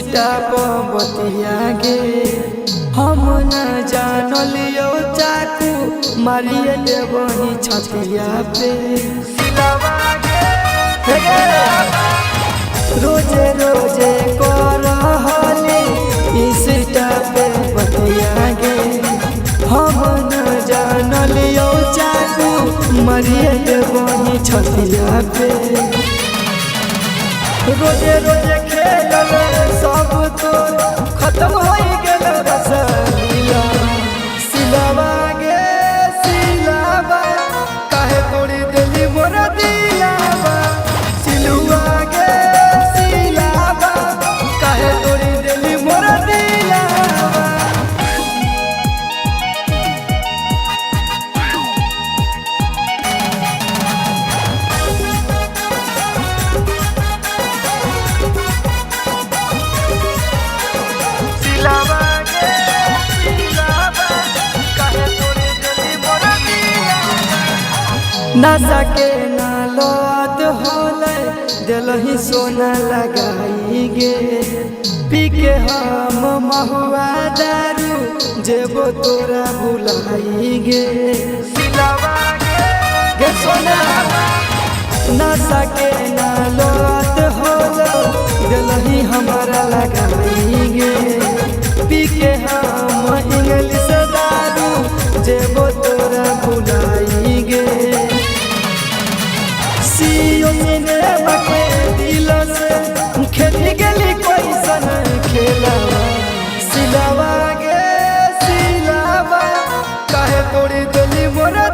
सीटा बतिया गे हम न जानलियो चाकू मारिए देवही छतिया पे रोजे रोजे करहली सीटा पे बतिया गे हम न जानलियो चाकू मारिए देवही छतिया पे रोजे रोजे खेलल सब तो खत्म हो गेल रसलीला सिलावा गे सिलावा काहे तोड़ी दिली मोरा दिलावा सिलुआ गे सिलावा काहे तोड़ी दिली मोरा दिलावा। नशा के नालत होले दिलही सोना लगाई गे पी के हम महुआ दारू जेबो तोरा बुलाई गे गे सोना नशा के नालत होले दिलही हमारा लगाई गे पी के हम इंग्लिश दारू जेबो तोरा बुलाई गे दिल से खेती गली कोई सन खेलावा सिलावा गे सिलावा काहे तोड़ी दिली मोरा